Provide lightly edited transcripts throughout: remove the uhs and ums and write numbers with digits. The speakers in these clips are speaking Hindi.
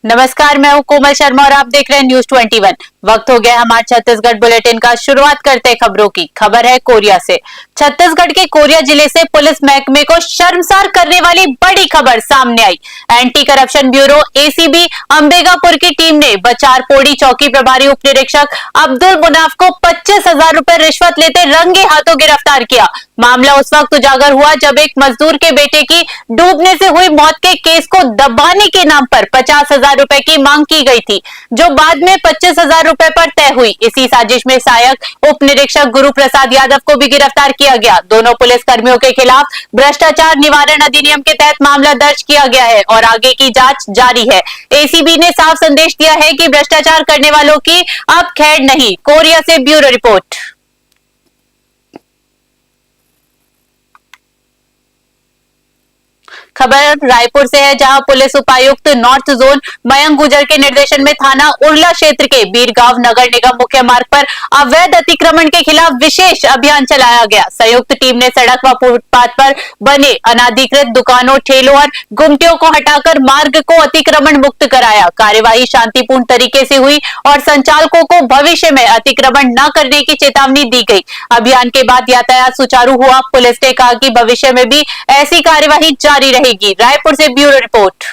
नमस्कार, मैं हूं कोमल शर्मा और आप देख रहे हैं न्यूज 21। वक्त हो गया हमारे छत्तीसगढ़ बुलेटिन का। शुरुआत करते हैं खबरों की। खबर है कोरिया से। छत्तीसगढ़ के कोरिया जिले से पुलिस महकमे को शर्मसार करने वाली बड़ी खबर सामने आई। Anti corruption bureau ACB Ambikapur की टीम ने बचार पोड़ी चौकी प्रभारी उप निरीक्षक अब्दुल मुनाफ को 25,000 रुपए रिश्वत लेते रंगे हाथों गिरफ्तार किया। मामला उस वक्त उजागर हुआ जब एक मजदूर के बेटे की डूबने से हुई मौत के केस को दबाने के नाम पर 50,000 रुपए की मांग की गई थी, जो बाद में 25,000 रुपए पर तय हुई। इसी साजिश में सहायक उप निरीक्षक गुरु प्रसाद यादव को भी गिरफ्तार किया गया। दोनों पुलिस कर्मियों के खिलाफ भ्रष्टाचार निवारण अधिनियम के तहत मामला दर्ज किया गया है और आगे की जांच जारी है। एसीबी ने साफ संदेश दिया है कि भ्रष्टाचार करने वालों की अब खैर नहीं। कोरिया से ब्यूरो रिपोर्ट। खबर रायपुर से है, जहां पुलिस उपायुक्त नॉर्थ जोन मयंक गुजर के निर्देशन में थाना उर्ला क्षेत्र के बीरगांव नगर निगम मुख्य मार्ग पर अवैध अतिक्रमण के खिलाफ विशेष अभियान चलाया गया। संयुक्त टीम ने सड़क व फुटपाथ पर बने अनाधिकृत दुकानों, ठेलों और गुमटियों को हटाकर मार्ग को अतिक्रमण मुक्त कराया। कार्यवाही शांतिपूर्ण तरीके से हुई और संचालकों को भविष्य में अतिक्रमण न करने की चेतावनी दी गई। अभियान के बाद यातायात सुचारू हुआ। पुलिस ने कहा कि भविष्य में भी ऐसी कार्यवाही जारी रहेगी। रायपुर से ब्यूरो रिपोर्ट।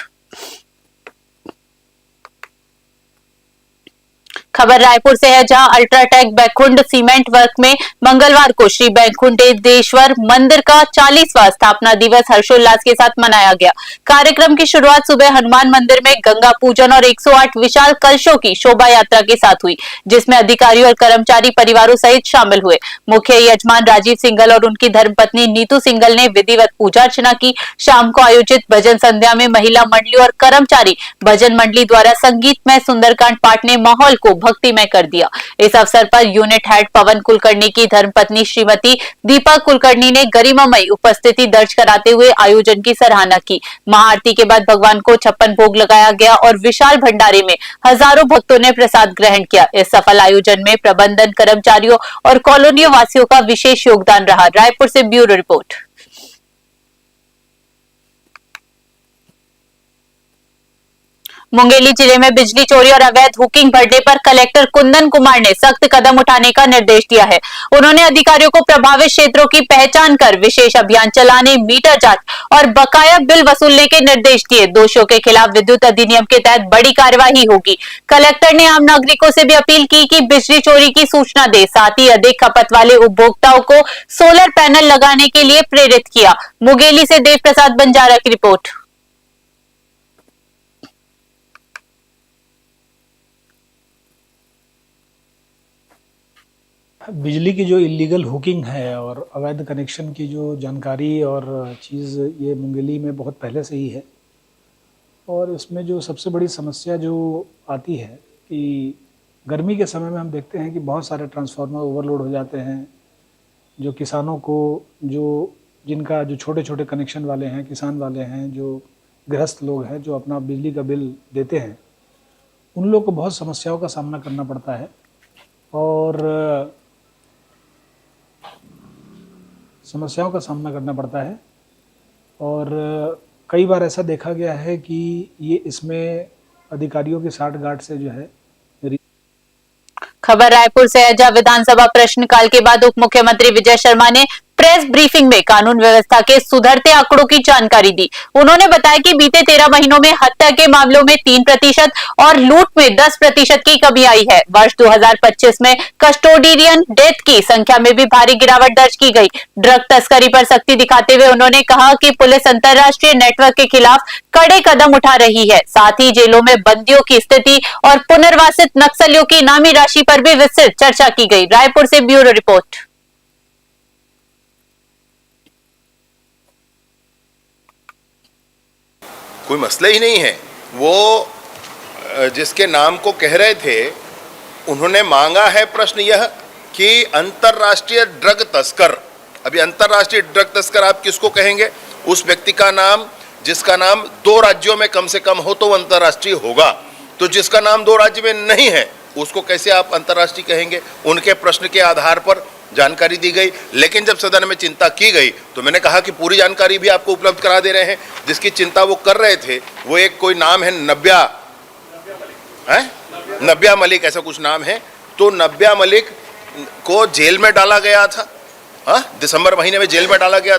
खबर रायपुर से है, जहां अल्ट्राटेक बैकुंठ सीमेंट वर्क में मंगलवार को श्री बैकुंठेश्वर मंदिर का 40वां स्थापना दिवस हर्षोल्लास के साथ मनाया गया। कार्यक्रम की शुरुआत सुबह हनुमान मंदिर में गंगा पूजन और 108 विशाल कलशों की शोभा यात्रा के साथ हुई, जिसमें अधिकारी और कर्मचारी परिवारों सहित शामिल हुए। मुख्य यजमान राजीव सिंघल और उनकी धर्मपत्नी नीतू सिंघल ने विधिवत पूजा अर्चना की। शाम को आयोजित भजन संध्या में महिला मंडली और कर्मचारी भजन मंडली द्वारा संगीतमय सुंदरकांड पाठ ने माहौल को भक्तिमय कर दिया। इस अवसर पर यूनिट हेड पवन कुलकर्णी की धर्मपत्नी श्रीमती दीपा कुलकर्णी ने गरिमामयी उपस्थिति दर्ज कराते हुए आयोजन की सराहना की। महाआरती के बाद भगवान को 56 भोग लगाया गया और विशाल भंडारे में हजारों भक्तों ने प्रसाद ग्रहण किया। इस सफल आयोजन में प्रबंधन, कर्मचारियों और कॉलोनी वासियों का विशेष योगदान रहा। रायपुर से ब्यूरो रिपोर्ट। मुंगेली जिले में बिजली चोरी और अवैध हुकिंग बढ़ने पर कलेक्टर कुंदन कुमार ने सख्त कदम उठाने का निर्देश दिया है। उन्होंने अधिकारियों को प्रभावित क्षेत्रों की पहचान कर विशेष अभियान चलाने, मीटर जांच और बकाया बिल वसूलने के निर्देश दिए। दोषियों के खिलाफ विद्युत अधिनियम के तहत बड़ी कार्यवाही होगी। कलेक्टर ने आम नागरिकों से भी अपील की कि बिजली चोरी की सूचना दे। साथ ही अधिक खपत वाले उपभोक्ताओं को सोलर पैनल लगाने के लिए प्रेरित किया। मुंगेली से देव प्रसाद बंजारा की रिपोर्ट। बिजली की जो इलीगल हुकिंग है और अवैध कनेक्शन की जो जानकारी और चीज़, ये मुंगेली में बहुत पहले से ही है। और इसमें जो सबसे बड़ी समस्या जो आती है कि गर्मी के समय में हम देखते हैं कि बहुत सारे ट्रांसफार्मर ओवरलोड हो जाते हैं। जो किसानों को, जिनका जो छोटे छोटे कनेक्शन वाले हैं, किसान वाले हैं, जो गृहस्थ लोग हैं, जो अपना बिजली का बिल देते हैं, उन लोग को बहुत समस्याओं का सामना करना पड़ता है। और कई बार ऐसा देखा गया है कि ये इसमें अधिकारियों की साठगांठ से जो है। खबर रायपुर से है, जहां विधानसभा प्रश्नकाल के बाद उप मुख्यमंत्री विजय शर्मा ने प्रेस ब्रीफिंग में कानून व्यवस्था के सुधरते आंकड़ों की जानकारी दी। उन्होंने बताया कि बीते 13 महीनों में हत्या के मामलों में 3% और लूट में 10% की कमी आई है। वर्ष 2025 में कस्टोडियन डेथ की संख्या में भी भारी गिरावट दर्ज की गई। ड्रग तस्करी पर सख्ती दिखाते हुए उन्होंने कहा कि पुलिस अंतर्राष्ट्रीय नेटवर्क के खिलाफ कड़े कदम उठा रही है। साथ ही जेलों में बंदियों की स्थिति और पुनर्वासित नक्सलियों की इनामी राशि पर भी विस्तृत चर्चा की गई। रायपुर से ब्यूरो रिपोर्ट। कोई मसला ही नहीं है। वो जिसके नाम को कह रहे थे, उन्होंने मांगा है प्रश्न यह कि अंतर्राष्ट्रीय ड्रग तस्कर। अभी अंतर्राष्ट्रीय ड्रग तस्कर आप किसको कहेंगे? उस व्यक्ति का नाम जिसका नाम 2 राज्यों में कम से कम हो तो अंतर्राष्ट्रीय होगा। तो जिसका नाम 2 राज्य में नहीं है उसको कैसे आप अंतर्राष्ट्रीय कहेंगे? उनके प्रश्न के आधार पर जानकारी दी गई। लेकिन जब सदन में चिंता की गई तो मैंने कहा कि पूरी जानकारी भी आपको उपलब्ध करा दे रहे हैं। जिसकी चिंता वो कर रहे थे, वो एक कोई नाम है नव्या है, नब्या मलिक ऐसा कुछ नाम है, तो नब्या मलिक को जेल में डाला गया था, हाँ, दिसंबर महीने में जेल में डाला गया।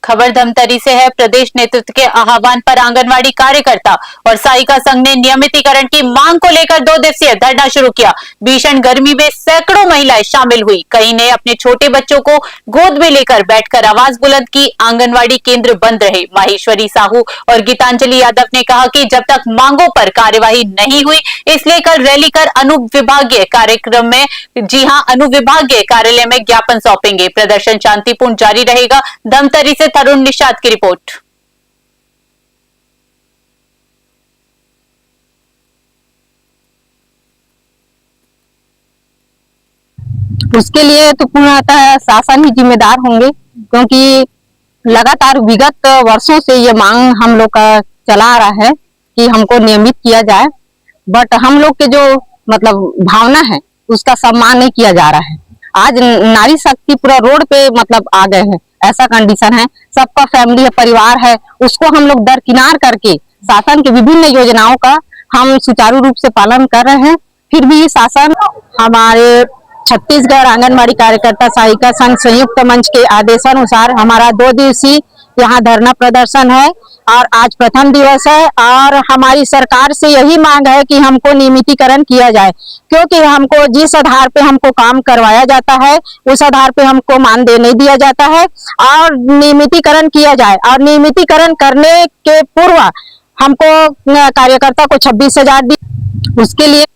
खबर धमतरी से है। प्रदेश नेतृत्व के आह्वान पर आंगनवाड़ी कार्यकर्ता और सहायिका संघ ने नियमितीकरण की मांग को लेकर 2 दिवसीय धरना शुरू किया। भीषण गर्मी में सैकड़ों महिलाएं शामिल हुई। कई ने अपने छोटे बच्चों को गोद में लेकर बैठकर आवाज बुलंद की। आंगनवाड़ी केंद्र बंद रहे। माहेश्वरी साहू और गीतांजलि यादव ने कहा कि जब तक मांगों पर कार्यवाही नहीं हुई, इसलिए कल रैली कर अनुविभागीय कार्यक्रम में, जी हां, अनुविभागीय कार्यालय में ज्ञापन सौंपेंगे। प्रदर्शन शांतिपूर्ण जारी रहेगा। धमतरी से तरुण निषाद की रिपोर्ट। उसके लिए तो पूर्णतः शासन ही जिम्मेदार होंगे, क्योंकि लगातार विगत वर्षों से ये मांग हम लोग का चला आ रहा है कि हमको नियमित किया जाए, बट हम लोग के जो मतलब भावना है उसका सम्मान नहीं किया जा रहा है। आज नारी शक्ति पूरा रोड पे मतलब आ गए हैं, ऐसा कंडीशन है। सबका फैमिली है, परिवार है, उसको हम लोग दरकिनार करके शासन की विभिन्न योजनाओं का हम सुचारू रूप से पालन कर रहे हैं। फिर भी शासन हमारे छत्तीसगढ़ आंगनबाड़ी कार्यकर्ता सहायिका संघ संयुक्त मंच के आदेशानुसार हमारा 2 दिवसीय यहाँ धरना प्रदर्शन है और आज प्रथम दिवस है। और हमारी सरकार से यही मांग है कि हमको नियमितीकरण किया जाए, क्योंकि हमको जिस आधार पे हमको काम करवाया जाता है उस आधार पे हमको मानदेय नहीं दिया जाता है, और नियमितीकरण किया जाए। और नियमितीकरण करने के पूर्व हमको कार्यकर्ता को 26,000 दी। उसके लिए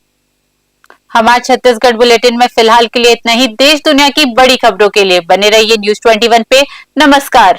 हमारे छत्तीसगढ़ बुलेटिन में फिलहाल के लिए इतना ही। देश दुनिया की बड़ी खबरों के लिए बने रहिए News 21 पे। नमस्कार।